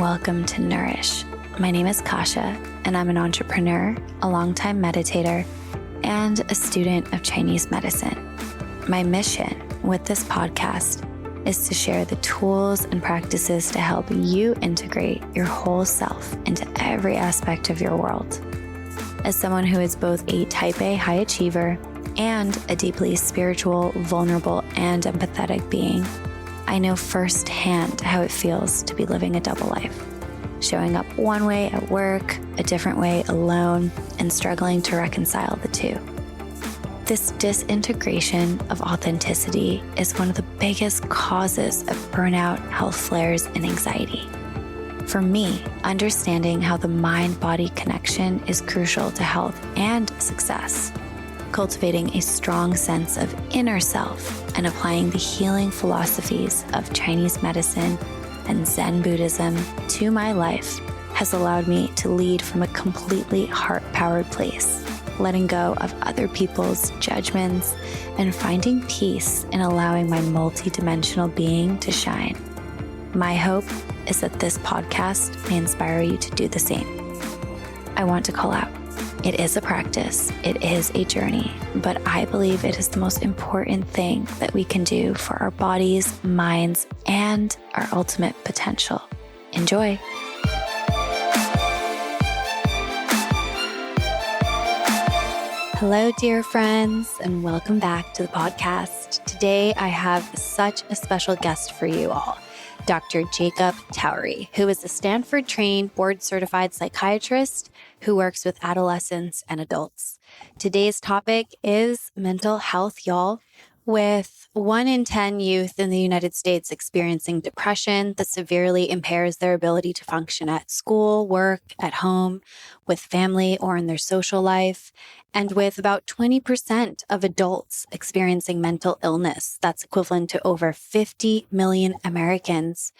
and welcome to Nourish. My name is Kasha, and I'm an entrepreneur, a longtime meditator, and a student of Chinese medicine. My mission with this podcast is to share the tools and practices to help you integrate your whole self into every aspect of your world. As someone who is both a type A high achiever and a deeply spiritual, vulnerable, and empathetic being, I know firsthand how it feels to be living a double life, showing up one way at work, a different way alone, and struggling to reconcile the two. This disintegration of authenticity is one of the biggest causes of burnout, health flares, and anxiety. For me, understanding how the mind-body connection is crucial to health and success, cultivating a strong sense of inner self, and applying the healing philosophies of Chinese medicine and Zen Buddhism to my life has allowed me to lead from a completely heart-powered place, letting go of other people's judgments and finding peace in allowing my multidimensional being to shine. My hope is that this podcast may inspire you to do the same. I want to call out, it is a practice, it is a journey, but I believe it is the most important thing that we can do for our bodies, minds, and our ultimate potential. Enjoy. Hello, dear friends, and welcome back to the podcast. Today, I have such a special guest for you all. Dr. Jacob Towery, who is a Stanford-trained board-certified psychiatrist who works with adolescents and adults. Today's topic is mental health, y'all. With 1 in 10 youth in the United States experiencing depression that severely impairs their ability to function at school, work, at home, with family, or in their social life, and with about 20% of adults experiencing mental illness, that's equivalent to over 50 million Americans,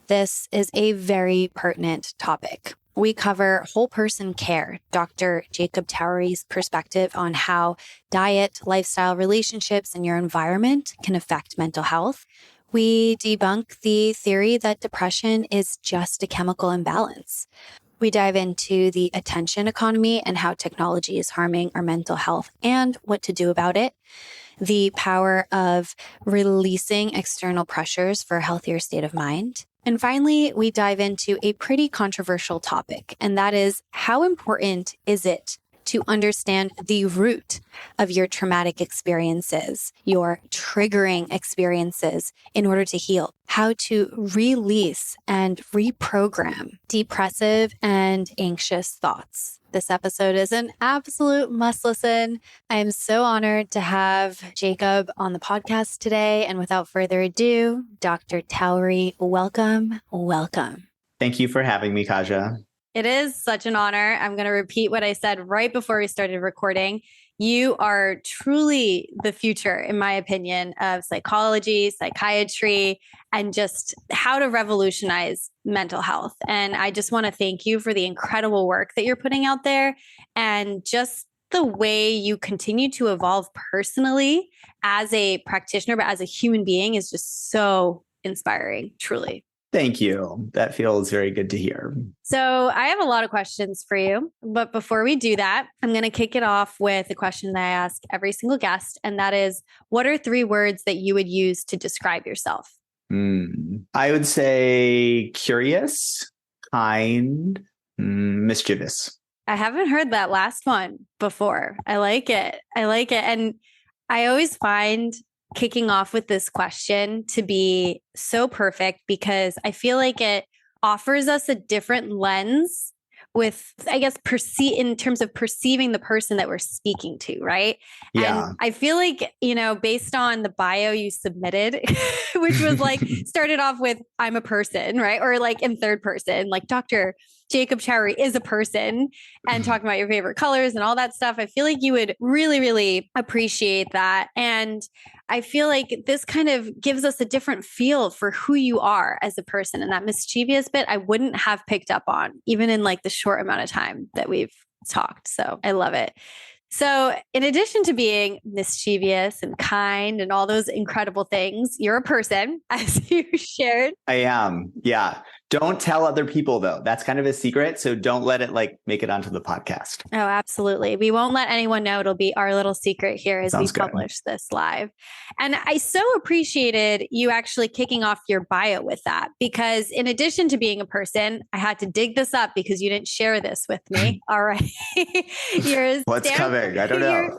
this is a very pertinent topic. We cover whole person care, Dr. Jacob Towery's perspective on how diet, lifestyle, relationships, and your environment can affect mental health. We debunk the theory that depression is just a chemical imbalance. We dive into the attention economy and how technology is harming our mental health and what to do about it. The power of releasing external pressures for a healthier state of mind. And finally, we dive into a pretty controversial topic, and that is, how important is it to understand the root of your traumatic experiences, your triggering experiences, in order to heal? How to release and reprogram depressive and anxious thoughts. This episode is an absolute must listen. I am so honored to have Jacob on the podcast today. And without further ado, Dr. Towery, welcome. Thank you for having me, Kaja. It is such an honor. I'm going to repeat what I said right before we started recording. You are truly the future, in my opinion, of psychology, psychiatry, and just how to revolutionize mental health. And I just want to thank you for the incredible work that you're putting out there and just the way you continue to evolve personally as a practitioner, but as a human being is just so inspiring, truly. Thank you. That feels very good to hear. So I have a lot of questions for you, but before we do that, I'm going to kick it off with a question that I ask every single guest. And that is, what are 3 words that you would use to describe yourself? I would say curious, kind, mischievous. I haven't heard that last one before. I like it. And I always find kicking off with this question to be so perfect because I feel like it offers us a different lens with, I guess, in terms of perceiving the person that we're speaking to, right? Yeah. And I feel like, based on the bio you submitted, which was started off with, I'm a person, right? Or in third person, like Dr. Jacob Towery is a person, and talking about your favorite colors and all that stuff. I feel like you would really, really appreciate that. And I feel like this kind of gives us a different feel for who you are as a person. And that mischievous bit, I wouldn't have picked up on, even in the short amount of time that we've talked. So I love it. So in addition to being mischievous and kind and all those incredible things, you're a person, as you shared. I am. Yeah. Don't tell other people though. That's kind of a secret. So don't let it make it onto the podcast. Oh, absolutely. We won't let anyone know. It'll be our little secret here as we publish this live. And I so appreciated you actually kicking off your bio with that, because in addition to being a person, I had to dig this up because you didn't share this with me. All right. What's coming? I don't know.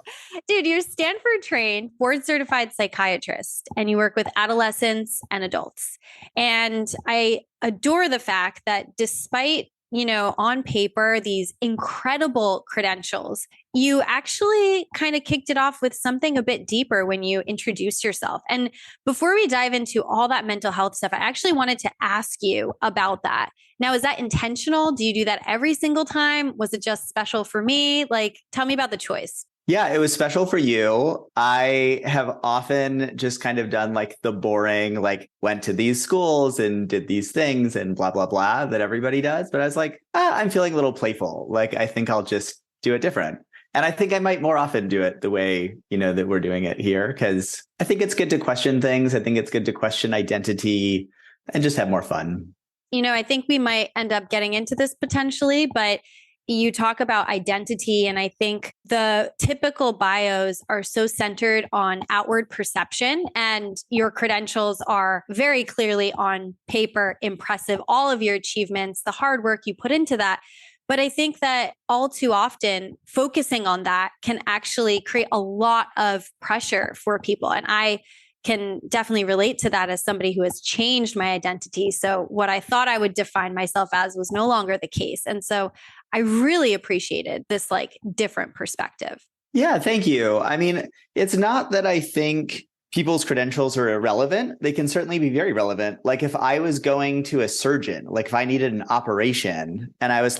You're Stanford-trained, board-certified psychiatrist, and you work with adolescents and adults. And I adore the fact that despite, on paper, these incredible credentials, you actually kind of kicked it off with something a bit deeper when you introduced yourself. And before we dive into all that mental health stuff, I actually wanted to ask you about that. Now, is that intentional? Do you do that every single time? Was it just special for me? Tell me about the choice. Yeah, it was special for you. I have often just kind of done the boring, went to these schools and did these things and blah, blah, blah that everybody does. But I was I'm feeling a little playful. I think I'll just do it different. And I think I might more often do it the way, that we're doing it here, because I think it's good to question things. I think it's good to question identity and just have more fun. I think we might end up getting into this potentially, but you talk about identity, and I think the typical bios are so centered on outward perception, and your credentials are very clearly on paper impressive, all of your achievements, the hard work you put into that. But I think that all too often focusing on that can actually create a lot of pressure for people. And I can definitely relate to that as somebody who has changed my identity. So what I thought I would define myself as was no longer the case. And so I really appreciated this different perspective. Yeah, thank you. I mean, it's not that I think people's credentials are irrelevant. They can certainly be very relevant. If I was going to a surgeon, if I needed an operation and I was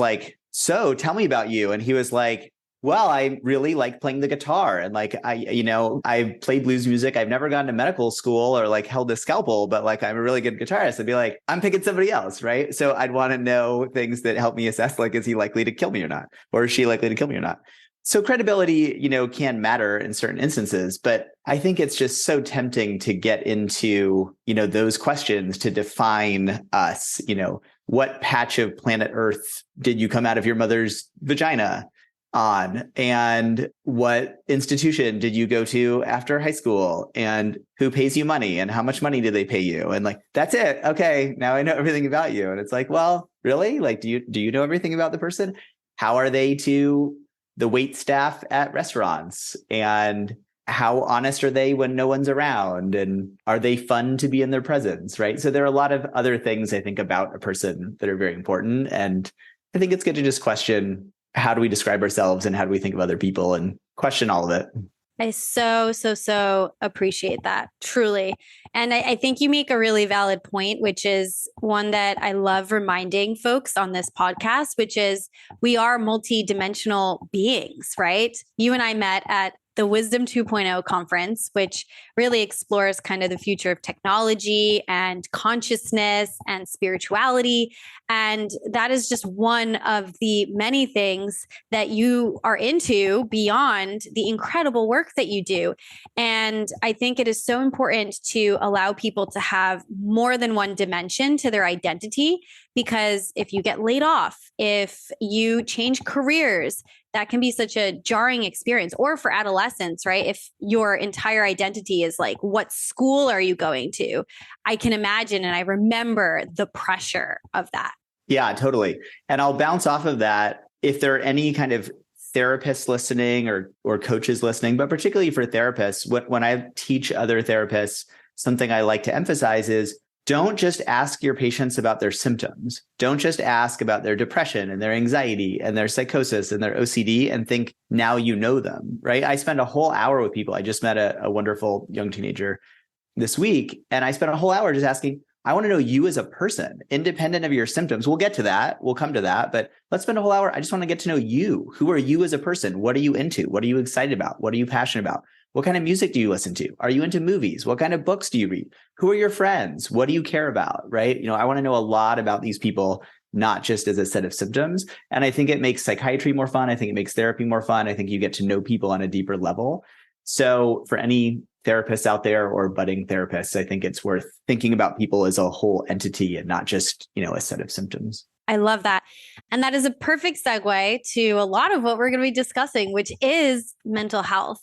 so tell me about you. And he was well, I really like playing the guitar, and I played blues music. I've never gone to medical school or held a scalpel, but I'm a really good guitarist. I'd be I'm picking somebody else, right? So I'd want to know things that help me assess is he likely to kill me or not, or is she likely to kill me or not? So credibility, can matter in certain instances, but I think it's just so tempting to get into, those questions to define us. What patch of planet Earth did you come out of your mother's vagina on, and what institution did you go to after high school, and who pays you money, and how much money do they pay you, and that's it. Okay, now I know everything about you. And it's well, really? Do you know everything about the person? How are they to the wait staff at restaurants, and how honest are they when no one's around, and are they fun to be in their presence, right? So there are a lot of other things I think about a person that are very important, and I think it's good to just question, how do we describe ourselves and how do we think of other people, and question all of it. I so appreciate that, truly. And I think you make a really valid point, which is one that I love reminding folks on this podcast, which is we are multidimensional beings, right? You and I met at the Wisdom 2.0 conference, which really explores kind of the future of technology and consciousness and spirituality. And that is just one of the many things that you are into beyond the incredible work that you do. And I think it is so important to allow people to have more than one dimension to their identity, because if you get laid off, if you change careers, that can be such a jarring experience. Or for adolescents, right? If your entire identity is what school are you going to? I can imagine, and I remember the pressure of that. Yeah, totally. And I'll bounce off of that. If there are any kind of therapists listening or coaches listening, but particularly for therapists, when I teach other therapists, something I like to emphasize is, don't just ask your patients about their symptoms. Don't just ask about their depression and their anxiety and their psychosis and their OCD and think now you know them, right? I spend a whole hour with people. I just met a wonderful young teenager this week, and I spent a whole hour just asking, I want to know you as a person, independent of your symptoms. We'll get to that. We'll come to that. But let's spend a whole hour. I just want to get to know you. Who are you as a person? What are you into? What are you excited about? What are you passionate about? What kind of music do you listen to? Are you into movies? What kind of books do you read? Who are your friends? What do you care about? Right? I want to know a lot about these people, not just as a set of symptoms. And I think it makes psychiatry more fun. I think it makes therapy more fun. I think you get to know people on a deeper level. So for any therapists out there or budding therapists, I think it's worth thinking about people as a whole entity and not just, a set of symptoms. I love that. And that is a perfect segue to a lot of what we're going to be discussing, which is mental health.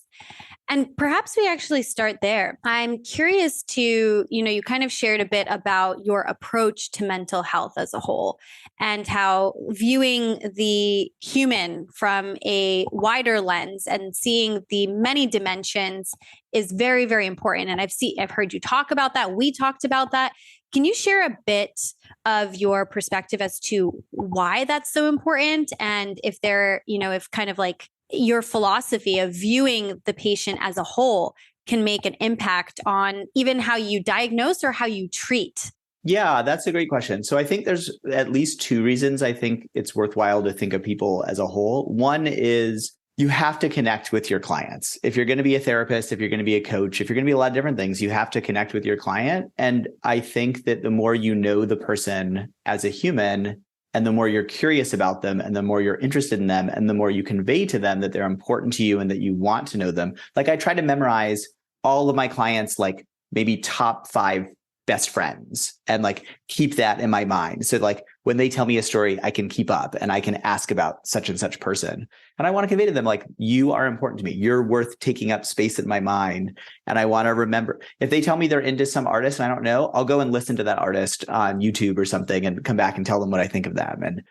And perhaps we actually start there. I'm curious to, you kind of shared a bit about your approach to mental health as a whole and how viewing the human from a wider lens and seeing the many dimensions is very, very important. And I've heard you talk about that. We talked about that. Can you share a bit of your perspective as to why that's so important? And if if kind of like your philosophy of viewing the patient as a whole can make an impact on even how you diagnose or how you treat? Yeah, that's a great question. So I think there's at least two reasons I think it's worthwhile to think of people as a whole. One is you have to connect with your clients. If you're going to be a therapist, if you're going to be a coach, if you're going to be a lot of different things, you have to connect with your client. And I think that the more you know the person as a human, and the more you're curious about them and the more you're interested in them and the more you convey to them that they're important to you and that you want to know them. Like I try to memorize all of my clients, like maybe top 5 best friends and like keep that in my mind. So like when they tell me a story, I can keep up and I can ask about such and such person. And I want to convey to them, like, you are important to me. You're worth taking up space in my mind. And I want to remember, if they tell me they're into some artist and I don't know, I'll go and listen to that artist on YouTube or something and come back and tell them what I think of them. And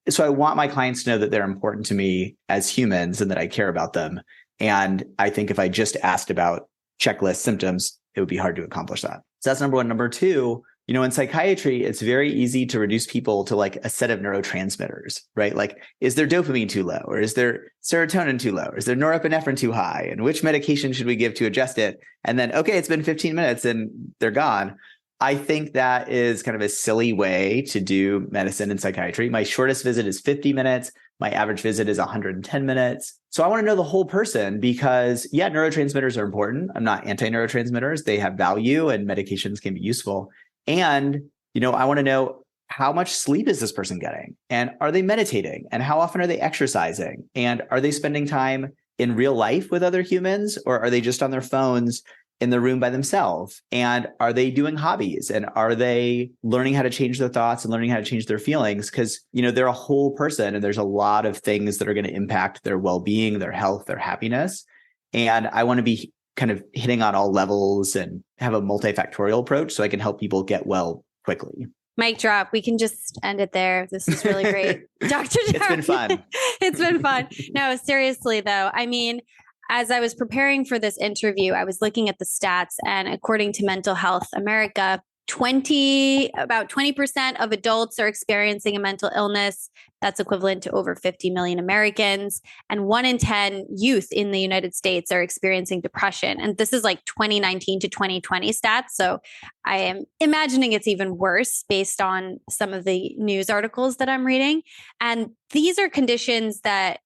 so I want my clients to know that they're important to me as humans and that I care about them. And I think if I just asked about checklist symptoms, it would be hard to accomplish that. So that's number one. Number two, in psychiatry, it's very easy to reduce people to like a set of neurotransmitters, right? Like, is their dopamine too low? Or is their serotonin too low? Or is their norepinephrine too high? And which medication should we give to adjust it? And then, okay, it's been 15 minutes and they're gone. I think that is kind of a silly way to do medicine and psychiatry. My shortest visit is 50 minutes. My average visit is 110 minutes. So I want to know the whole person because, yeah, neurotransmitters are important. I'm not anti-neurotransmitters. They have value and medications can be useful. And, I want to know how much sleep is this person getting? And are they meditating? And how often are they exercising? And are they spending time in real life with other humans? Or are they just on their phones in the room by themselves? And are they doing hobbies? And are they learning how to change their thoughts and learning how to change their feelings? Because, they're a whole person and there's a lot of things that are going to impact their well-being, their health, their happiness. And I want to be kind of hitting on all levels and have a multifactorial approach so I can help people get well quickly. Mic drop. We can just end it there. This is really great. Dr. Towery. It's been fun. It's been fun. No, seriously though. I mean, as I was preparing for this interview, I was looking at the stats, and according to Mental Health America, about 20% of adults are experiencing a mental illness. That's equivalent to over 50 million Americans. And 1 in 10 youth in the United States are experiencing depression. And this is like 2019 to 2020 stats. So I am imagining it's even worse based on some of the news articles that I'm reading. And these are conditions that,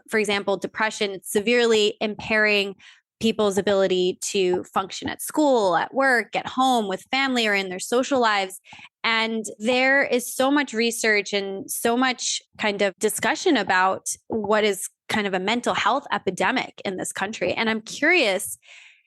for example, depression, it's severely impairing people's ability to function at school, at work, at home, with family, or in their social lives. And there is so much research and so much kind of discussion about what is kind of a mental health epidemic in this country. And I'm curious,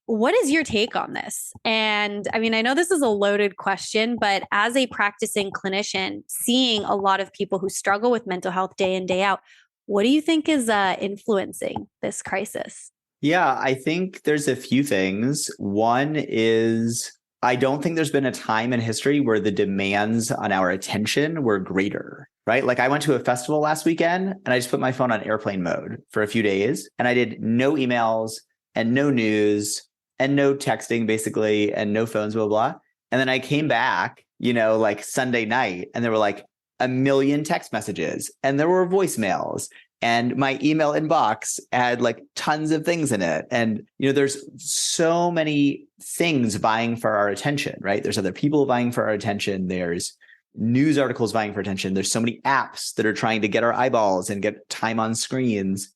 what is your take on this? And I mean, I know this is a loaded question, but as a practicing clinician, seeing a lot of people who struggle with mental health day in, day out, what do you think is influencing this crisis? Yeah, I think there's a few things. One is I don't think there's been a time in history where the demands on our attention were greater, right? Like I went to a festival last weekend and I just put my phone on airplane mode for a few days and I did no emails and no news and no texting basically and no phones, blah, blah. And then I came back, like Sunday night and there were like a million text messages and there were voicemails. And my email inbox had like tons of things in it. And, there's so many things vying for our attention, right? There's other people vying for our attention. There's news articles vying for attention. There's so many apps that are trying to get our eyeballs and get time on screens.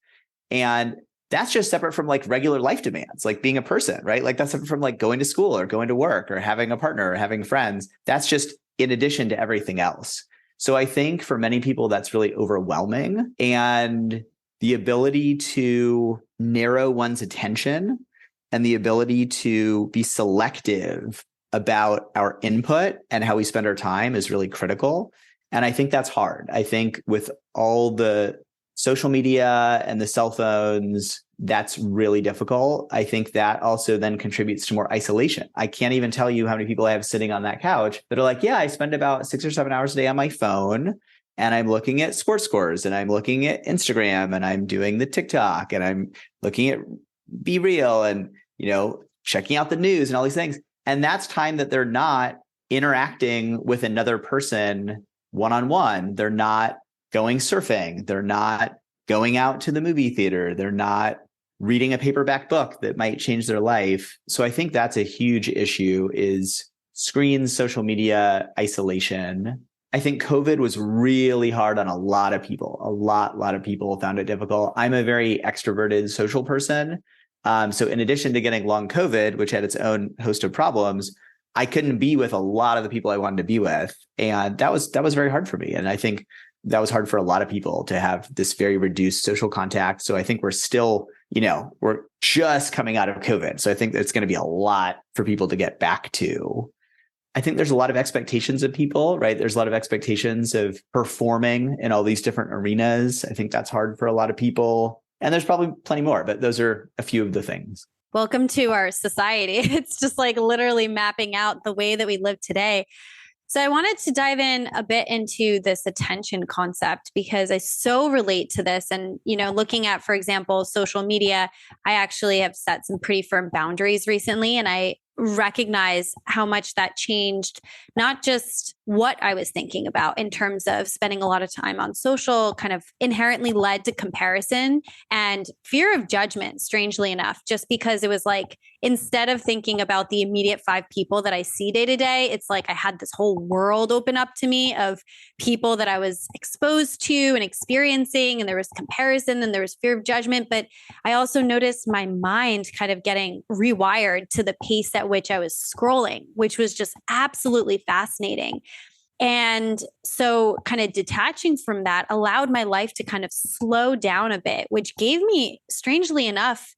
And that's just separate from like regular life demands, like being a person, right? Like that's separate from like going to school or going to work or having a partner or having friends. That's just in addition to everything else. So I think for many people, that's really overwhelming. And the ability to narrow one's attention and the ability to be selective about our input and how we spend our time is really critical. And I think that's hard. I think with all the social media and the cell phones, that's really difficult. I think that also then contributes to more isolation. I can't even tell you how many people I have sitting on that couch that are like, yeah, I spend about 6 or 7 hours a day on my phone and I'm looking at sports scores and I'm looking at Instagram and I'm doing the TikTok and I'm looking at Be Real and, checking out the news and all these things. And that's time that they're not interacting with another person one-on-one. They're not going surfing. They're not going out to the movie theater. They're not reading a paperback book that might change their life. So I think that's a huge issue is screens, social media, isolation. I think COVID was really hard on a lot of people. A lot of people found it difficult. I'm a very extroverted social person. So in addition to getting long COVID, which had its own host of problems, I couldn't be with a lot of the people I wanted to be with. And that was very hard for me. And I think that was hard for a lot of people to have this very reduced social contact. So I think we're still, we're just coming out of COVID. So I think it's going to be a lot for people to get back to. I think there's a lot of expectations of people, right? There's a lot of expectations of performing in all these different arenas. I think that's hard for a lot of people. And there's probably plenty more, but those are a few of the things. Welcome to our society. It's just like literally mapping out the way that we live today. So I wanted to dive in a bit into this attention concept because I so relate to this. And, looking at, for example, social media, I actually have set some pretty firm boundaries recently. And I recognize how much that changed, not just what I was thinking about in terms of spending a lot of time on social, kind of inherently led to comparison and fear of judgment, strangely enough, just because it was like, instead of thinking about the immediate 5 people that I see day to day, it's like I had this whole world open up to me of people that I was exposed to and experiencing, and there was comparison and there was fear of judgment. But I also noticed my mind kind of getting rewired to the pace at which I was scrolling, which was just absolutely fascinating. And so kind of detaching from that allowed my life to kind of slow down a bit, which gave me, strangely enough,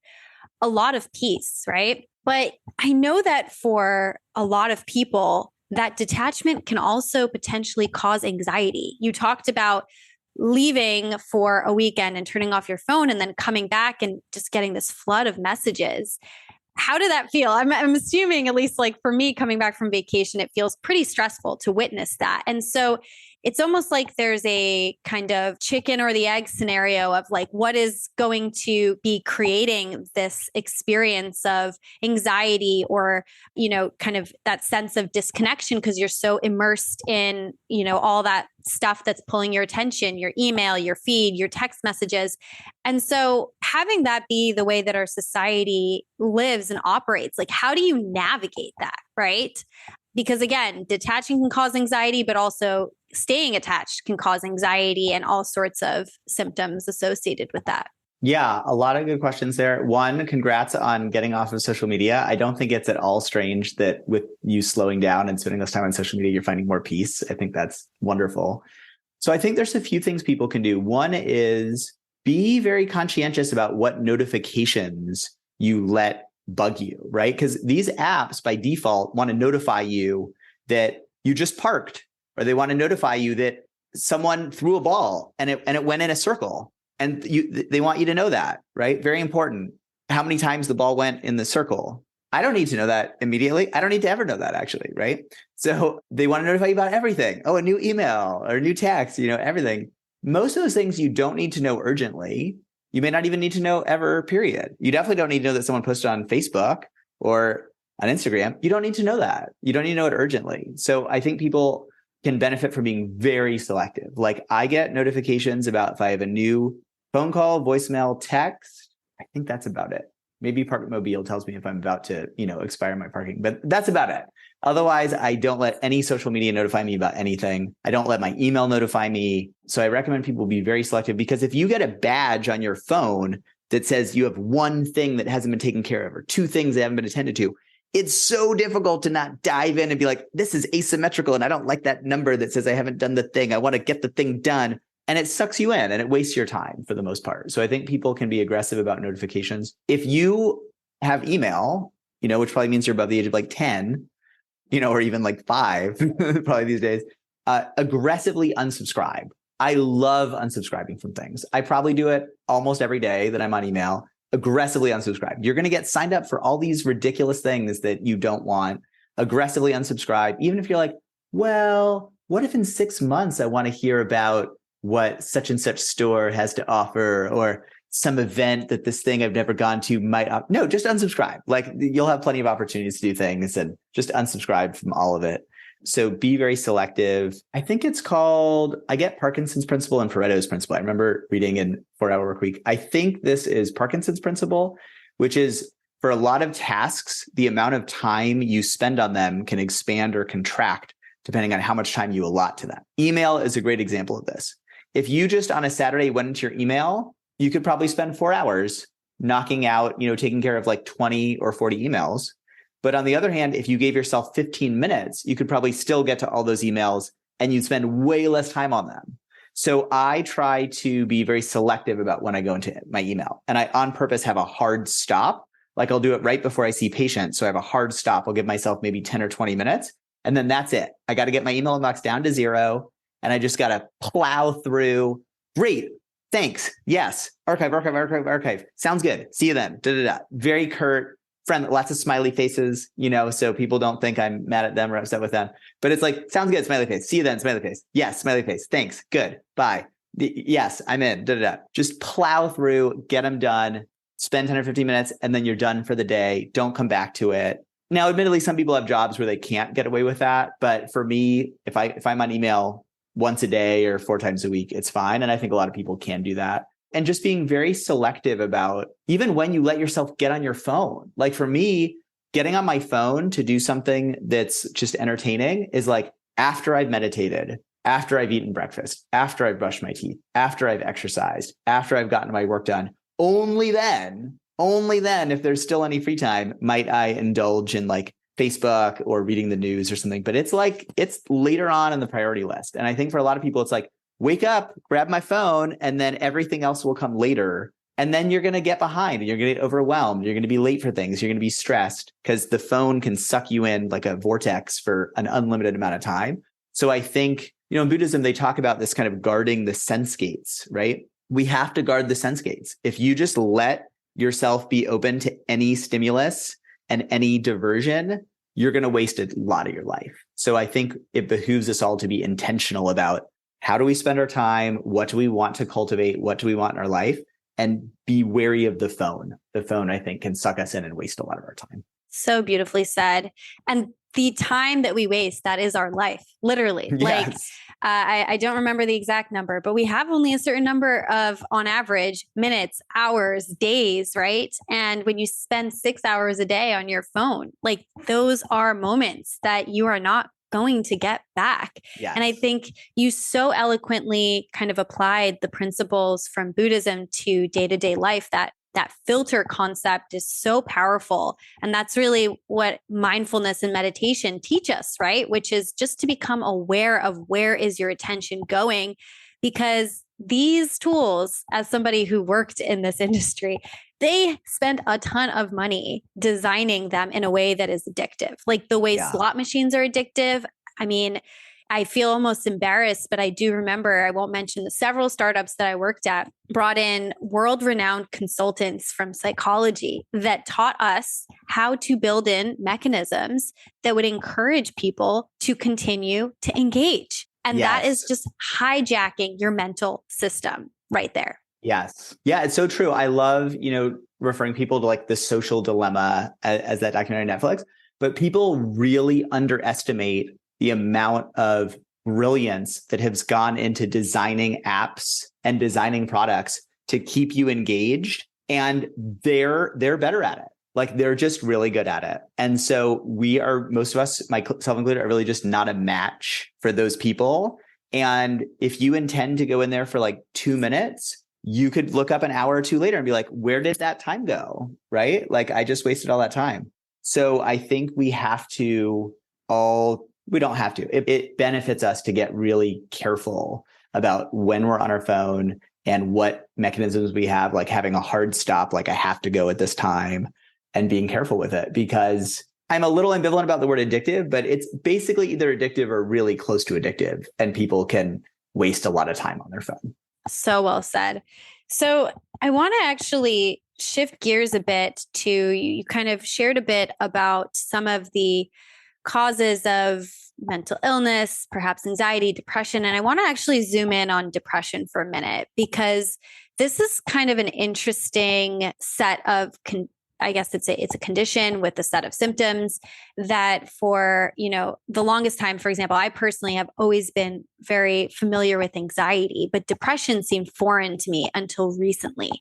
a lot of peace, right? But I know that for a lot of people, that detachment can also potentially cause anxiety. You talked about leaving for a weekend and turning off your phone and then coming back and just getting this flood of messages. How did that feel? I'm assuming, at least like for me coming back from vacation, it feels pretty stressful to witness that. And so it's almost like there's a kind of chicken or the egg scenario of like, what is going to be creating this experience of anxiety or, kind of that sense of disconnection because you're so immersed in, all that stuff that's pulling your attention, your email, your feed, your text messages. And so having that be the way that our society lives and operates, like, how do you navigate that, right? Because again, detaching can cause anxiety, but also staying attached can cause anxiety and all sorts of symptoms associated with that. Yeah, a lot of good questions there. One, congrats on getting off of social media. I don't think it's at all strange that with you slowing down and spending less time on social media, you're finding more peace. I think that's wonderful. So I think there's a few things people can do. One is be very conscientious about what notifications you let bug you, right? Because these apps by default want to notify you that you just parked, or they want to notify you that someone threw a ball and it went in a circle. And they want you to know that, right? Very important. How many times the ball went in the circle. I don't need to know that immediately. I don't need to ever know that actually, right? So they want to notify you about everything. Oh, a new email or a new text, everything. Most of those things you don't need to know urgently. You may not even need to know ever, period. You definitely don't need to know that someone posted on Facebook or on Instagram. You don't need to know that. You don't need to know it urgently. So I think people can benefit from being very selective. Like I get notifications about if I have a new phone call, voicemail, text. I think that's about it. Maybe Park Mobile tells me if I'm about to, expire my parking, but that's about it. Otherwise, I don't let any social media notify me about anything. I don't let my email notify me. So I recommend people be very selective because if you get a badge on your phone that says you have one thing that hasn't been taken care of or 2 things that haven't been attended to, it's so difficult to not dive in and be like, this is asymmetrical and I don't like that number that says I haven't done the thing. I want to get the thing done. And it sucks you in and it wastes your time for the most part. So I think people can be aggressive about notifications. If you have email, which probably means you're above the age of like 10, or even like 5, probably these days, aggressively unsubscribe. I love unsubscribing from things. I probably do it almost every day that I'm on email. Aggressively unsubscribe. You're going to get signed up for all these ridiculous things that you don't want. Aggressively unsubscribe, even if you're like, well, what if in 6 months I want to hear about what such and such store has to offer, or some event that this thing I've never gone to might. No, just unsubscribe. Like, you'll have plenty of opportunities to do things, and just unsubscribe from all of it. So be very selective. I think it's called, I get Parkinson's principle and Pareto's principle. I remember reading in 4-Hour Workweek. I think this is Parkinson's principle, which is, for a lot of tasks, the amount of time you spend on them can expand or contract depending on how much time you allot to them. Email is a great example of this. If you just on a Saturday went into your email, you could probably spend 4 hours knocking out, taking care of like 20 or 40 emails. But on the other hand, if you gave yourself 15 minutes, you could probably still get to all those emails and you'd spend way less time on them. So I try to be very selective about when I go into my email. And I on purpose have a hard stop. Like, I'll do it right before I see patients. So I have a hard stop. I'll give myself maybe 10 or 20 minutes. And then that's it. I got to get my email inbox down to 0. And I just got to plow through. Great. Thanks. Yes. Archive. Sounds good. See you then. Very curt, friendly, lots of smiley faces, so people don't think I'm mad at them or upset with them. But it's like, sounds good. Smiley face. See you then. Smiley face. Yes. Smiley face. Thanks. Good. Bye. Yes. I'm in. Just plow through, get them done, spend 10 or 15 minutes, and then you're done for the day. Don't come back to it. Now, admittedly, some people have jobs where they can't get away with that. But for me, if I'm on email once a day or 4 times a week, it's fine. And I think a lot of people can do that. And just being very selective about even when you let yourself get on your phone. Like, for me, getting on my phone to do something that's just entertaining is like after I've meditated, after I've eaten breakfast, after I've brushed my teeth, after I've exercised, after I've gotten my work done. Only then, if there's still any free time, might I indulge in like Facebook or reading the news or something. But it's later on in the priority list. And I think for a lot of people, it's like, wake up, grab my phone, and then everything else will come later. And then you're going to get behind and you're going to get overwhelmed. You're going to be late for things. You're going to be stressed because the phone can suck you in like a vortex for an unlimited amount of time. So I think, in Buddhism, they talk about this kind of guarding the sense gates, right? We have to guard the sense gates. If you just let yourself be open to any stimulus and any diversion, you're going to waste a lot of your life. So I think it behooves us all to be intentional about how do we spend our time? What do we want to cultivate? What do we want in our life? And be wary of the phone. The phone, I think, can suck us in and waste a lot of our time. So beautifully said. And the time that we waste, that is our life, literally. Yes. Like, I don't remember the exact number, but we have only a certain number of, on average, minutes, hours, days, right? And when you spend 6 hours a day on your phone, like, those are moments that you are not going to get back. Yes. And I think you so eloquently kind of applied the principles from Buddhism to day-to-day life, that filter concept is so powerful. And that's really what mindfulness and meditation teach us, right? Which is just to become aware of where is your attention going, because these tools, as somebody who worked in this industry, they spend a ton of money designing them in a way that is addictive. Like the way slot machines are addictive. I mean, I feel almost embarrassed, but I do remember, I won't mention the several startups that I worked at, brought in world-renowned consultants from psychology that taught us how to build in mechanisms that would encourage people to continue to engage. And that is just hijacking your mental system right there. Yes. Yeah, it's so true. I love, referring people to like the social dilemma as that documentary on Netflix, but people really underestimate the amount of brilliance that has gone into designing apps and designing products to keep you engaged. And they're better at it. Like, they're just really good at it. And so most of us, myself included, are really just not a match for those people. And if you intend to go in there for like 2 minutes, you could look up an hour or two later and be like, where did that time go? Right? Like, I just wasted all that time. So I think we don't have to. It benefits us to get really careful about when we're on our phone and what mechanisms we have, like having a hard stop, like I have to go at this time. and being careful with it, because I'm a little ambivalent about the word addictive, but it's basically either addictive or really close to addictive, and people can waste a lot of time on their phone. So well said. So I want to actually shift gears a bit to you kind of shared a bit about some of the causes of mental illness, perhaps anxiety, depression. And I want to actually zoom in on depression for a minute, because this is kind of an interesting set of I guess it's a condition with a set of symptoms that for, the longest time, for example, I personally have always been very familiar with anxiety, but depression seemed foreign to me until recently.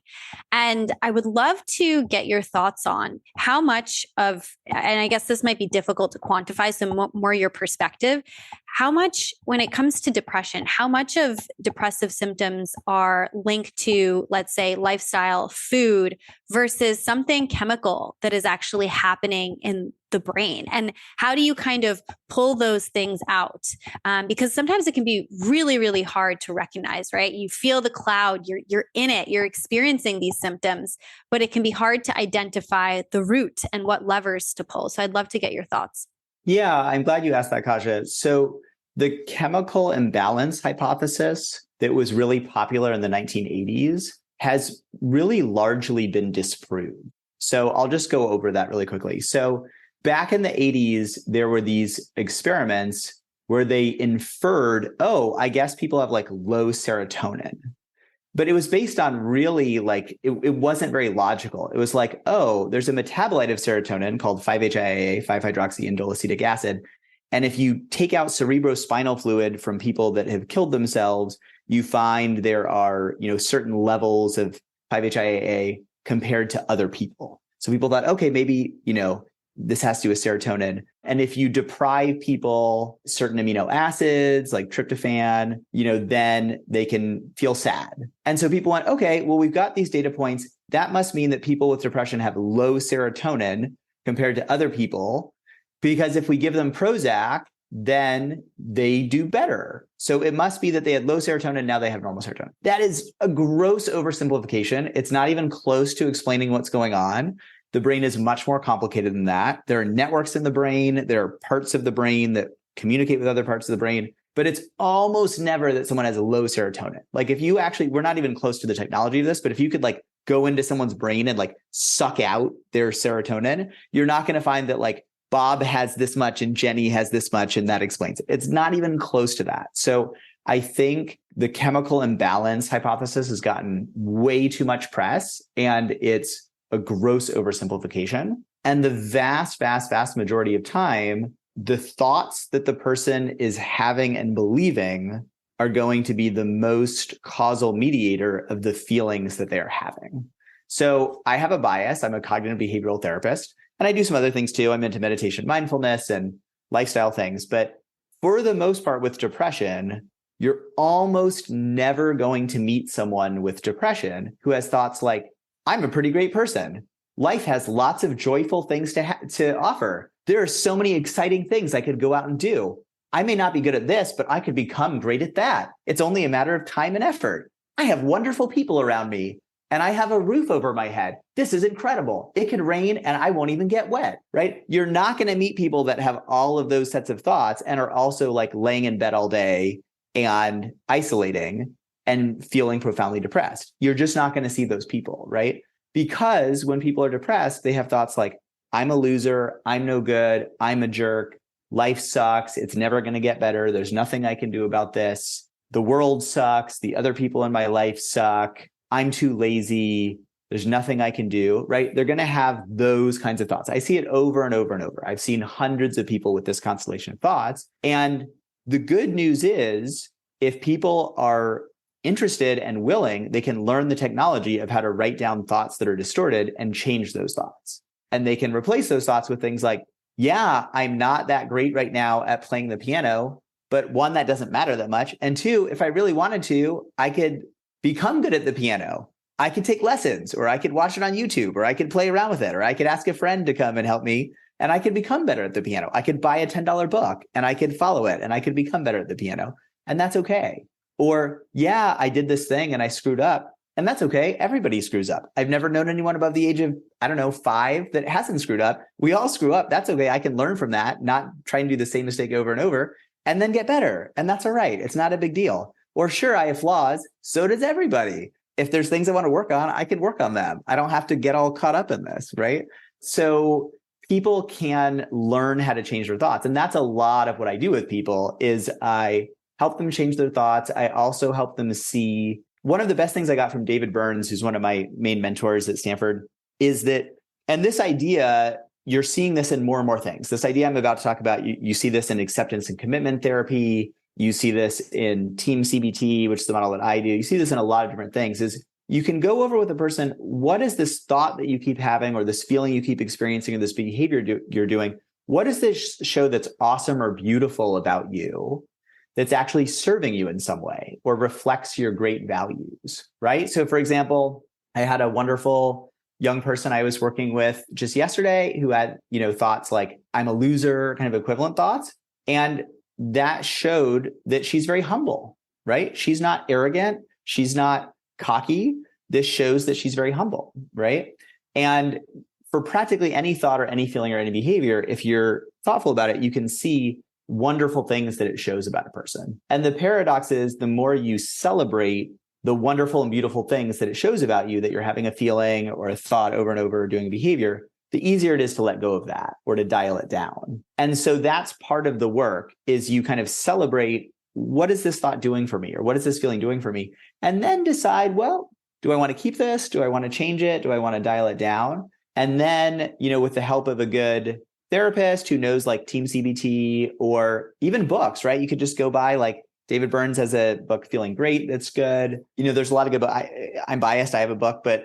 And I would love to get your thoughts on how much of, and I guess this might be difficult to quantify, so more your perspective, how much, when it comes to depression, how much of depressive symptoms are linked to, let's say, lifestyle, food, versus something chemical that is actually happening in the brain? And how do you kind of pull those things out? Because sometimes it can be really, really hard to recognize, right? You feel the cloud, you're in it, you're experiencing these symptoms, but it can be hard to identify the root and what levers to pull. So I'd love to get your thoughts. Yeah, I'm glad you asked that, Kasia. So the chemical imbalance hypothesis that was really popular in the 1980s has really largely been disproved. So I'll just go over that really quickly. So back in the 80s, there were these experiments where they inferred, oh, I guess people have like low serotonin. But it was based on really it wasn't very logical. It was like, oh, there's a metabolite of serotonin called 5-HIAA, 5-hydroxyindolacetic acid. And if you take out cerebrospinal fluid from people that have killed themselves, you find there are, certain levels of 5-HIAA compared to other people. So people thought, okay, maybe, this has to do with serotonin. And if you deprive people certain amino acids like tryptophan, then they can feel sad. And so people went, okay, well, we've got these data points. That must mean that people with depression have low serotonin compared to other people, because if we give them Prozac, then they do better. So it must be that they had low serotonin, now they have normal serotonin. That is a gross oversimplification. It's not even close to explaining what's going on. The brain is much more complicated than that. There are networks in the brain. There are parts of the brain that communicate with other parts of the brain, but it's almost never that someone has a low serotonin. Like if you actually, we're not even close to the technology of this, but if you could go into someone's brain and suck out their serotonin, you're not going to find that Bob has this much and Jenny has this much, and that explains it. It's not even close to that. So I think the chemical imbalance hypothesis has gotten way too much press, and it's a gross oversimplification. And the vast, vast, vast majority of time, the thoughts that the person is having and believing are going to be the most causal mediator of the feelings that they're having. So I have a bias. I'm a cognitive behavioral therapist, and I do some other things too. I'm into meditation, mindfulness, and lifestyle things. But for the most part with depression, you're almost never going to meet someone with depression who has thoughts like, I'm a pretty great person. Life has lots of joyful things to offer. There are so many exciting things I could go out and do. I may not be good at this, but I could become great at that. It's only a matter of time and effort. I have wonderful people around me, and I have a roof over my head. This is incredible. It could rain and I won't even get wet, right? You're not going to meet people that have all of those sets of thoughts and are also laying in bed all day and isolating and feeling profoundly depressed. You're just not going to see those people, right? Because when people are depressed, they have thoughts like, I'm a loser, I'm no good, I'm a jerk, life sucks, it's never going to get better, there's nothing I can do about this, the world sucks, the other people in my life suck, I'm too lazy, there's nothing I can do, right? They're going to have those kinds of thoughts. I see it over and over and over. I've seen hundreds of people with this constellation of thoughts. And the good news is, if people are interested and willing, they can learn the technology of how to write down thoughts that are distorted and change those thoughts. And they can replace those thoughts with things like, yeah, I'm not that great right now at playing the piano, but one, that doesn't matter that much. And two, if I really wanted to, I could become good at the piano. I could take lessons, or I could watch it on YouTube, or I could play around with it, or I could ask a friend to come and help me, and I could become better at the piano. I could buy a $10 book and I could follow it and I could become better at the piano. And that's okay. Or, yeah, I did this thing and I screwed up, And that's okay. Everybody screws up. I've never known anyone above the age of, 5 that hasn't screwed up. We all screw up. That's okay. I can learn from that, not try and do the same mistake over and over and then get better. And that's all right. It's not a big deal. Or sure, I have flaws. So does everybody. If there's things I want to work on, I can work on them. I don't have to get all caught up in this, right? So people can learn how to change their thoughts. And that's a lot of what I do with people is I help them change their thoughts. I also help them see. One of the best things I got from David Burns, who's one of my main mentors at Stanford, is that, and this idea, you're seeing this in more and more things. This idea I'm about to talk about, you see this in acceptance and commitment therapy. You see this in team CBT, which is the model that I do. You see this in a lot of different things, is you can go over with a person, what is this thought that you keep having or this feeling you keep experiencing or this behavior you're doing? What does this show that's awesome or beautiful about you that's actually serving you in some way or reflects your great values, right? So for example, I had a wonderful young person I was working with just yesterday who had, thoughts like, I'm a loser, kind of equivalent thoughts. And that showed that she's very humble, right? She's not arrogant. She's not cocky. This shows that she's very humble, right? And for practically any thought or any feeling or any behavior, if you're thoughtful about it, you can see wonderful things that it shows about a person. And the paradox is the more you celebrate the wonderful and beautiful things that it shows about you, that you're having a feeling or a thought over and over, doing behavior, the easier it is to let go of that or to dial it down. And so that's part of the work, is you kind of celebrate, what is this thought doing for me? Or what is this feeling doing for me? And then decide, well, do I want to keep this? Do I want to change it? Do I want to dial it down? And then, with the help of a good therapist who knows like team CBT or even books, right? You could just go buy, like David Burns has a book, Feeling Great. That's good. There's a lot of good books. I'm biased. I have a book, but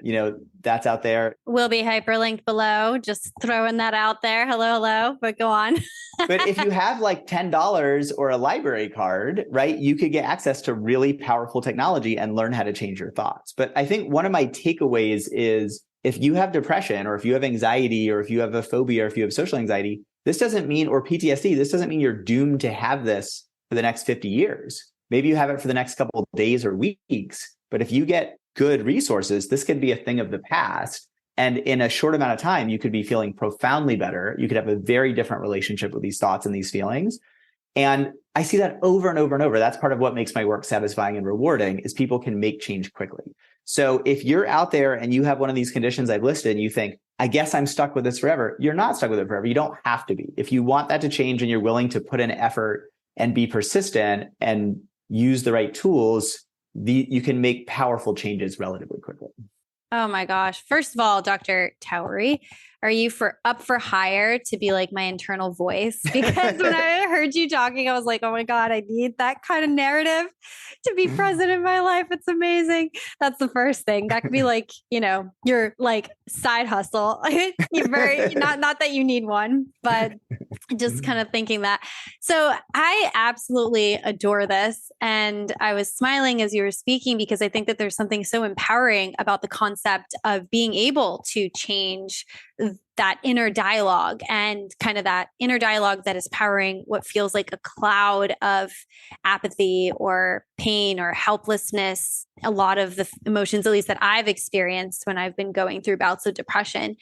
that's out there. Will be hyperlinked below. Just throwing that out there. Hello, but go on. But if you have like $10 or a library card, right, you could get access to really powerful technology and learn how to change your thoughts. But I think one of my takeaways is, if you have depression or if you have anxiety or if you have a phobia or if you have social anxiety, this doesn't mean, or PTSD, this doesn't mean you're doomed to have this for the next 50 years. Maybe you have it for the next couple of days or weeks. But if you get good resources, this could be a thing of the past. And in a short amount of time, you could be feeling profoundly better. You could have a very different relationship with these thoughts and these feelings. And I see that over and over and over. That's part of what makes my work satisfying and rewarding, is people can make change quickly. So if you're out there and you have one of these conditions I've listed and you think, I guess I'm stuck with this forever, you're not stuck with it forever. You don't have to be. If you want that to change and you're willing to put in effort and be persistent and use the right tools, you can make powerful changes relatively quickly. Oh my gosh. First of all, Dr. Towery, are you up for hire to be like my internal voice? Because when I heard you talking, I was like, oh my God, I need that kind of narrative to be present in my life. It's amazing. That's the first thing. That could be like, your like side hustle. You're very, not that you need one, but just kind of thinking that. So I absolutely adore this. And I was smiling as you were speaking, because I think that there's something so empowering about the concept of being able to change that inner dialogue, and kind of that inner dialogue that is powering what feels like a cloud of apathy or pain or helplessness. A lot of the emotions, at least that I've experienced when I've been going through bouts of depression.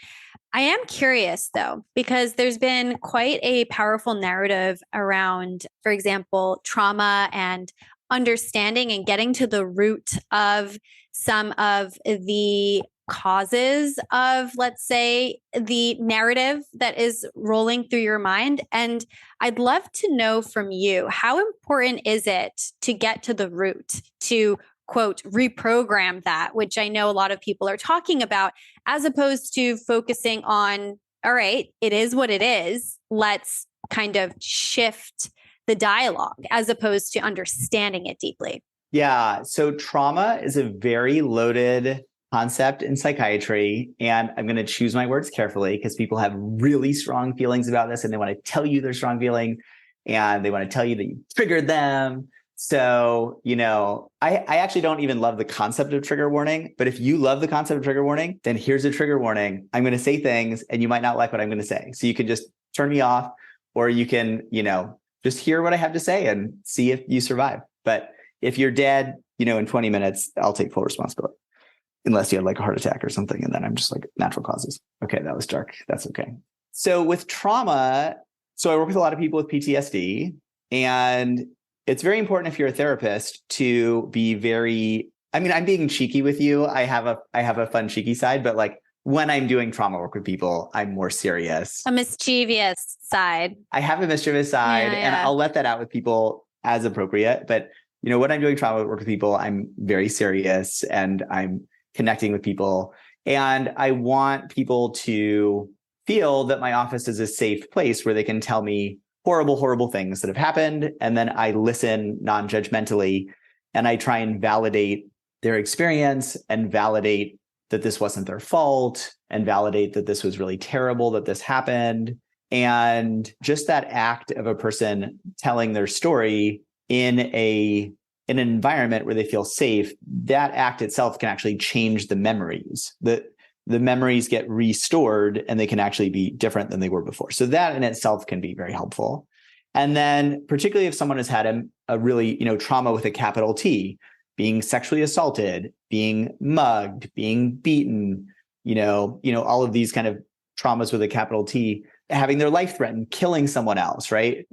I am curious though, because there's been quite a powerful narrative around, for example, trauma and understanding and getting to the root of some of the causes of, let's say, the narrative that is rolling through your mind. And I'd love to know from you, how important is it to get to the root, to quote, reprogram that, which I know a lot of people are talking about, as opposed to focusing on, all right, it is what it is. Let's kind of shift the dialogue as opposed to understanding it deeply. Yeah. So trauma is a very loaded concept in psychiatry. And I'm going to choose my words carefully, because people have really strong feelings about this and they want to tell you their strong feeling and they want to tell you that you triggered them. So, I actually don't even love the concept of trigger warning, but if you love the concept of trigger warning, then here's a trigger warning. I'm going to say things and you might not like what I'm going to say. So you can just turn me off, or you can, just hear what I have to say and see if you survive. But if you're dead, in 20 minutes, I'll take full responsibility. unless you had like a heart attack or something. And then I'm just like natural causes. Okay, that was dark. That's okay. So with trauma, so I work with a lot of people with PTSD, and it's very important if you're a therapist to be very, I mean, I'm being cheeky with you. I have a fun, cheeky side, but like when I'm doing trauma work with people, I'm more serious. A mischievous side. I have a mischievous side, and I'll let that out with people as appropriate. But, you know, when I'm doing trauma work with people, I'm very serious and I'm connecting with people. And I want people to feel that my office is a safe place where they can tell me horrible, horrible things that have happened. And then I listen non-judgmentally and I try and validate their experience and validate that this wasn't their fault and validate that this was really terrible that this happened. And just that act of a person telling their story in an environment where they feel safe, that act itself can actually change the memories. The memories get restored and they can actually be different than they were before. So that in itself can be very helpful. And then particularly if someone has had a really, trauma with a capital T, being sexually assaulted, being mugged, being beaten, all of these kind of traumas with a capital T, having their life threatened, killing someone else, right?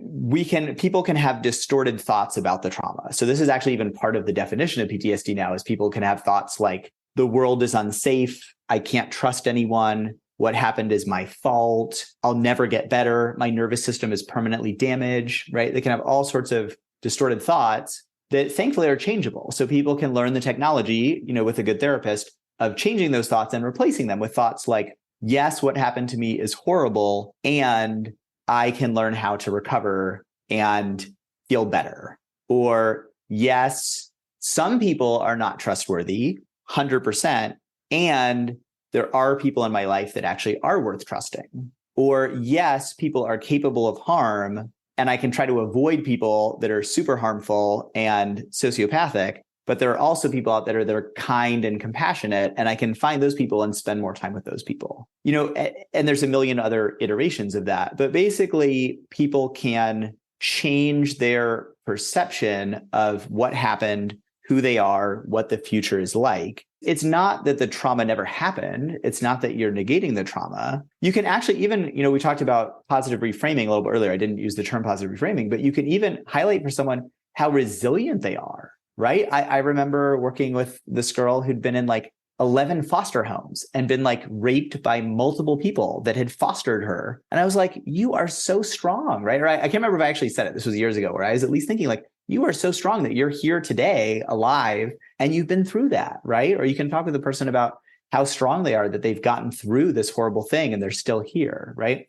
People can have distorted thoughts about the trauma. So this is actually even part of the definition of PTSD now, is people can have thoughts like, the world is unsafe, I can't trust anyone, what happened is my fault, I'll never get better, my nervous system is permanently damaged, right? They can have all sorts of distorted thoughts that thankfully are changeable. So people can learn the technology, with a good therapist, of changing those thoughts and replacing them with thoughts like, yes, what happened to me is horrible, and I can learn how to recover and feel better. Or yes, some people are not trustworthy, 100%, and there are people in my life that actually are worth trusting. Or yes, people are capable of harm, and I can try to avoid people that are super harmful and sociopathic, but there are also people out there that are kind and compassionate, and I can find those people and spend more time with those people. And there's a million other iterations of that. But basically, people can change their perception of what happened, who they are, what the future is like. It's not that the trauma never happened. It's not that you're negating the trauma. You can actually even, we talked about positive reframing a little bit earlier. I didn't use the term positive reframing, but you can even highlight for someone how resilient they are, right? I remember working with this girl who'd been in like 11 foster homes and been like raped by multiple people that had fostered her. And I was like, you are so strong, right? Or I can't remember if I actually said it. This was years ago, where I was at least thinking like, you are so strong that you're here today alive and you've been through that, right? Or you can talk with a person about how strong they are, that they've gotten through this horrible thing and they're still here, right?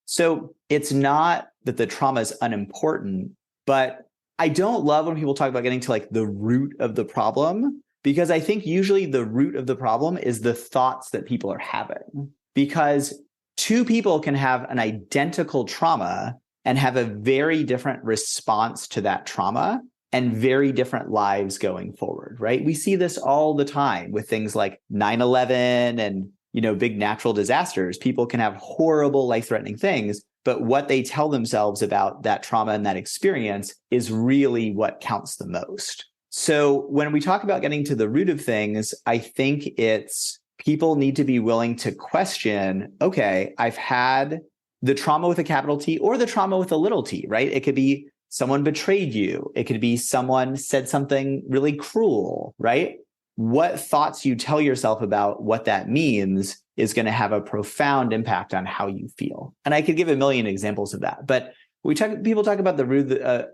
So it's not that the trauma is unimportant, but I don't love when people talk about getting to like the root of the problem, because I think usually the root of the problem is the thoughts that people are having. Because two people can have an identical trauma and have a very different response to that trauma and very different lives going forward, right? We see this all the time with things like 9/11 and, big natural disasters. People can have horrible, life-threatening things, but what they tell themselves about that trauma and that experience is really what counts the most. So when we talk about getting to the root of things, I think it's people need to be willing to question, okay, I've had the trauma with a capital T or the trauma with a little t, right? It could be someone betrayed you. It could be someone said something really cruel, right? What thoughts you tell yourself about what that means is going to have a profound impact on how you feel. And I could give a million examples of that. But people talk about the root,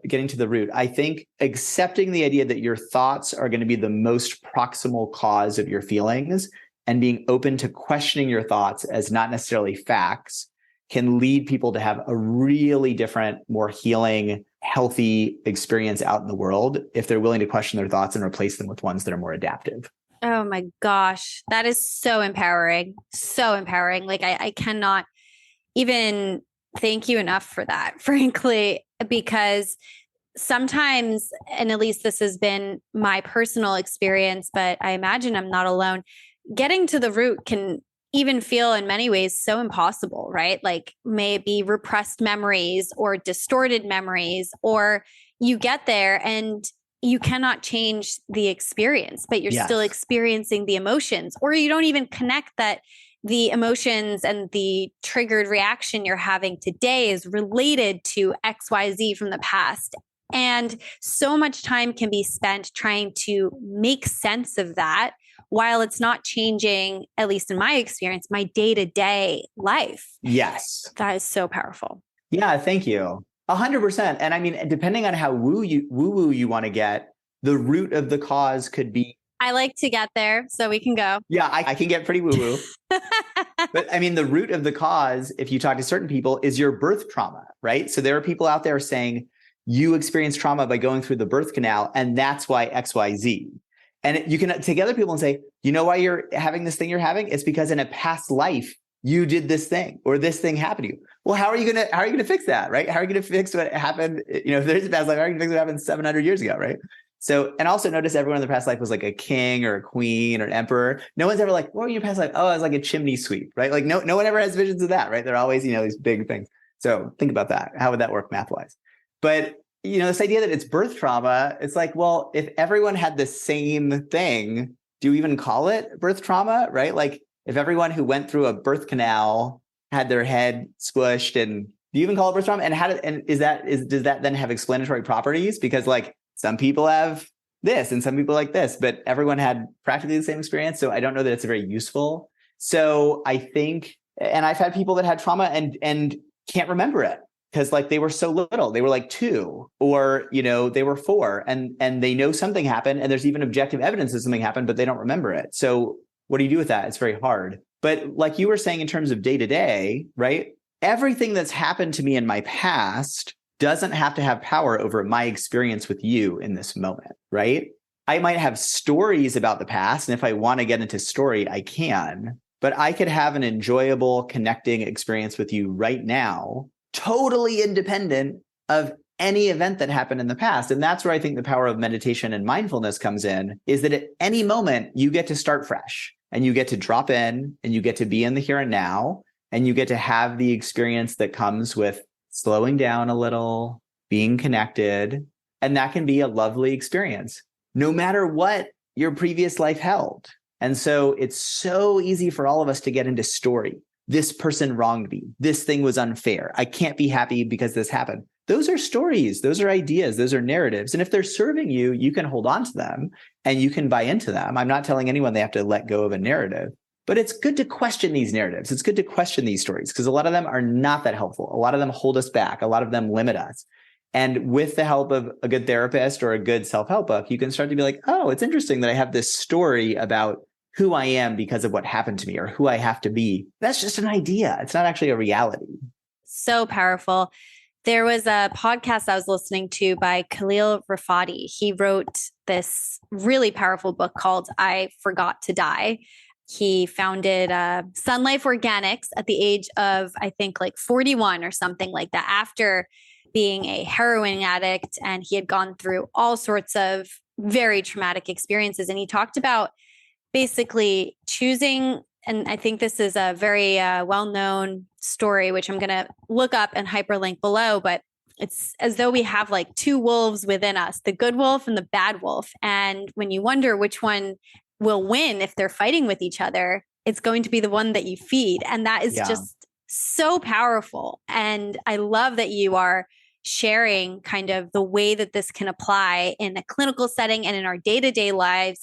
getting to the root. I think accepting the idea that your thoughts are going to be the most proximal cause of your feelings and being open to questioning your thoughts as not necessarily facts can lead people to have a really different, more healing, healthy experience out in the world if they're willing to question their thoughts and replace them with ones that are more adaptive. Oh my gosh, that is so empowering. So empowering. Like I cannot even thank you enough for that, frankly, because sometimes, and at least this has been my personal experience, but I imagine I'm not alone, getting to the root can even feel in many ways so impossible, right? Like maybe repressed memories or distorted memories, or you get there and you cannot change the experience, but you're still experiencing the emotions, or you don't even connect that the emotions and the triggered reaction you're having today is related to XYZ from the past. And so much time can be spent trying to make sense of that while it's not changing, at least in my experience, my day-to-day life. Yes. That is so powerful. Yeah, thank you. 100%. And I mean, depending on how woo-woo you want to get, the root of the cause could be. I like to get there, so we can go. Yeah, I can get pretty woo-woo. But I mean, the root of the cause, if you talk to certain people, is your birth trauma, right? So there are people out there saying you experienced trauma by going through the birth canal, and that's why XYZ. And you can take other people and say, you know why you're having this thing you're having? It's because in a past life, you did this thing or this thing happened to you. Well, how are you gonna fix that, right? How are you gonna fix what happened? If there's a past life, how are you gonna fix what happened 700 years ago, right? So, and also notice everyone in the past life was like a king or a queen or an emperor. No one's ever like, what were your past life? Oh, I was like a chimney sweep, right? Like no one ever has visions of that, right? They're always, these big things. So think about that. How would that work math-wise? But this idea that it's birth trauma, it's like, well, if everyone had the same thing, do you even call it birth trauma, right? Like if everyone who went through a birth canal had their head squished, and do you even call it birth trauma? And does that then have explanatory properties? Because like some people have this and some people like this, but everyone had practically the same experience. So I don't know that it's very useful. So I think, and I've had people that had trauma and can't remember it. Because like they were so little, they were like 2 or, they were 4 and they know something happened and there's even objective evidence that something happened, but they don't remember it. So what do you do with that? It's very hard. But like you were saying in terms of day to day, right? Everything that's happened to me in my past doesn't have to have power over my experience with you in this moment, right? I might have stories about the past. And if I want to get into story, I can, but I could have an enjoyable connecting experience with you right now, totally independent of any event that happened in the past. And that's where I think the power of meditation and mindfulness comes in, is that at any moment you get to start fresh and you get to drop in and you get to be in the here and now, and you get to have the experience that comes with slowing down a little, being connected. And that can be a lovely experience, no matter what your previous life held. And so it's so easy for all of us to get into story. This person wronged me. This thing was unfair. I can't be happy because this happened. Those are stories. Those are ideas. Those are narratives. And if they're serving you, you can hold on to them and you can buy into them. I'm not telling anyone they have to let go of a narrative, but it's good to question these narratives. It's good to question these stories because a lot of them are not that helpful. A lot of them hold us back. A lot of them limit us. And with the help of a good therapist or a good self-help book, you can start to be like, oh, it's interesting that I have this story about who I am because of what happened to me or who I have to be. That's just an idea. It's not actually a reality. So powerful. There was a podcast I was listening to by Khalil Rafati. He wrote this really powerful book called I Forgot to Die. He founded Sun Life Organics at the age of, I think, like 41 or something like that, after being a heroin addict. And he had gone through all sorts of very traumatic experiences. And he talked about basically choosing, and I think this is a very well-known story, which I'm going to look up and hyperlink below, but it's as though we have like 2 wolves within us, the good wolf and the bad wolf. And when you wonder which one will win if they're fighting with each other, it's going to be the one that you feed. And that is just so powerful. And I love that you are sharing kind of the way that this can apply in a clinical setting and in our day-to-day lives.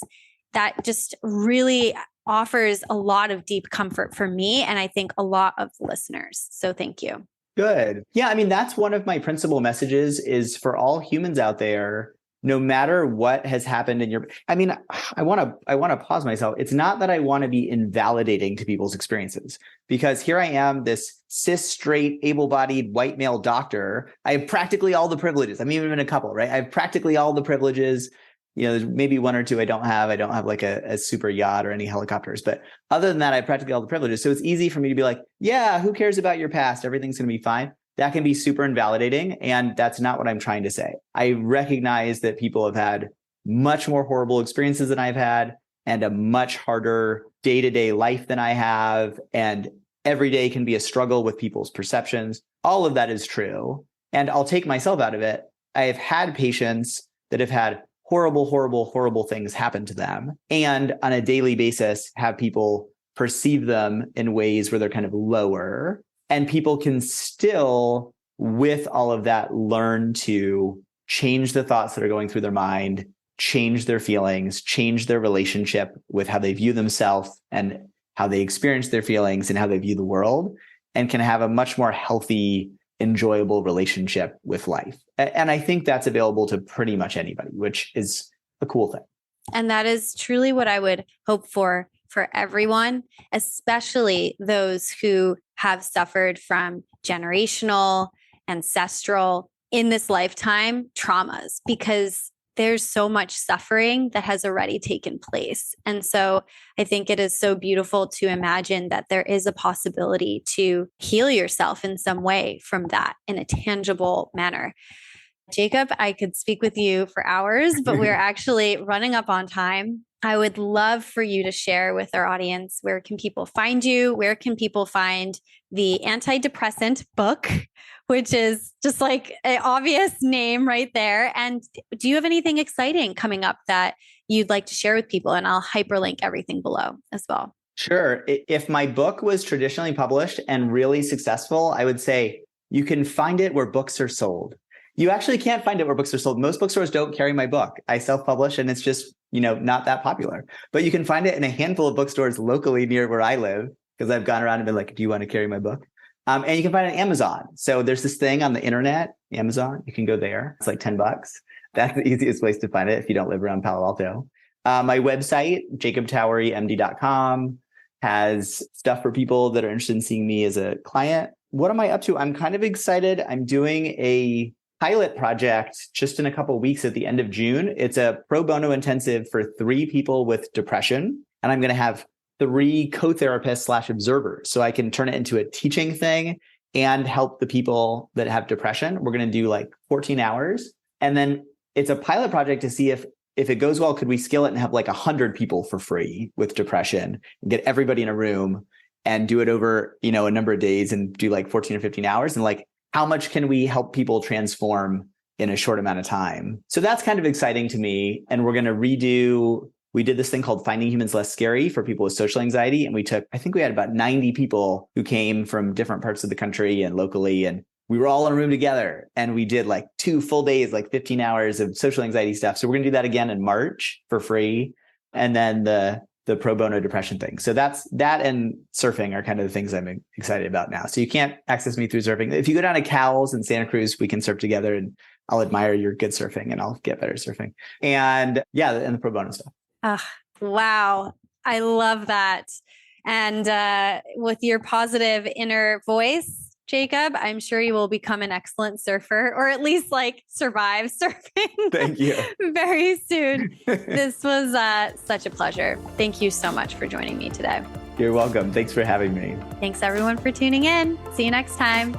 That just really offers a lot of deep comfort for me, and I think a lot of listeners. So thank you. Good. Yeah, I mean, that's one of my principal messages is for all humans out there, no matter what has happened in your, I mean, I want to pause myself. It's not that I want to be invalidating to people's experiences, because here I am, this cis, straight, able-bodied white male doctor. I have practically all the privileges. I'm even in a couple, right? I have practically all the privileges. There's maybe 1 or 2 I don't have. I don't have like a super yacht or any helicopters. But other than that, I have practically all the privileges. So it's easy for me to be like, yeah, who cares about your past? Everything's going to be fine. That can be super invalidating. And that's not what I'm trying to say. I recognize that people have had much more horrible experiences than I've had and a much harder day-to-day life than I have. And every day can be a struggle with people's perceptions. All of that is true. And I'll take myself out of it. I have had patients that have had horrible, horrible, horrible things happen to them, and on a daily basis have people perceive them in ways where they're kind of lower, and people can still, with all of that, learn to change the thoughts that are going through their mind, change their feelings, change their relationship with how they view themselves and how they experience their feelings and how they view the world, and can have a much more healthy, enjoyable relationship with life. And I think that's available to pretty much anybody, which is a cool thing. And that is truly what I would hope for everyone, especially those who have suffered from generational, ancestral, in this lifetime traumas, because there's so much suffering that has already taken place. And so I think it is so beautiful to imagine that there is a possibility to heal yourself in some way from that in a tangible manner. Jacob, I could speak with you for hours, but we're actually running up on time. I would love for you to share with our audience, where can people find you? Where can people find the antidepressant book, which is just like an obvious name right there? And do you have anything exciting coming up that you'd like to share with people? And I'll hyperlink everything below as well. Sure. If my book was traditionally published and really successful, I would say you can find it where books are sold. You actually can't find it where books are sold. Most bookstores don't carry my book. I self-publish and it's just, not that popular. But you can find it in a handful of bookstores locally near where I live, because I've gone around and been like, do you want to carry my book? And you can find it on Amazon. So there's this thing on the internet, Amazon. You can go there. It's like $10. That's the easiest place to find it if you don't live around Palo Alto. My website, jacobtowerymd.com, has stuff for people that are interested in seeing me as a client. What am I up to? I'm kind of excited. I'm doing a pilot project just in a couple of weeks at the end of June. It's a pro bono intensive for 3 people with depression. And I'm going to have 3 co-therapists / observers. So I can turn it into a teaching thing and help the people that have depression. We're going to do like 14 hours. And then it's a pilot project to see if it goes well, could we scale it and have like 100 people for free with depression and get everybody in a room and do it over, a number of days and do like 14 or 15 hours. And like, how much can we help people transform in a short amount of time? So that's kind of exciting to me. And we're going to we did this thing called Finding Humans Less Scary for people with social anxiety. And I think we had about 90 people who came from different parts of the country and locally. And we were all in a room together and we did like 2 full days, like 15 hours of social anxiety stuff. So we're going to do that again in March for free. And then the pro bono depression thing. So that and surfing are kind of the things I'm excited about now. So you can't access me through surfing. If you go down to Cowell's in Santa Cruz, we can surf together and I'll admire your good surfing and I'll get better surfing. And and the pro bono stuff. Wow. I love that. And with your positive inner voice, Jacob, I'm sure you will become an excellent surfer, or at least like survive surfing. Thank you. Very soon. This was such a pleasure. Thank you so much for joining me today. You're welcome. Thanks for having me. Thanks everyone for tuning in. See you next time.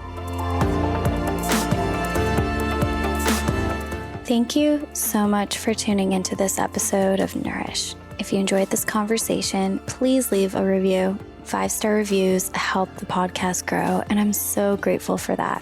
Thank you so much for tuning into this episode of Nourish. If you enjoyed this conversation, please leave a review. 5-star reviews help the podcast grow, and I'm so grateful for that.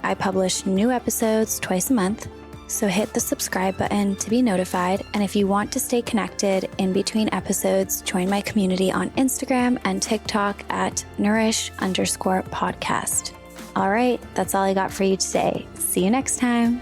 I publish new episodes twice a month, so hit the subscribe button to be notified. And if you want to stay connected in between episodes, join my community on Instagram and TikTok at nourish_podcast. All right, that's all I got for you today. See you next time.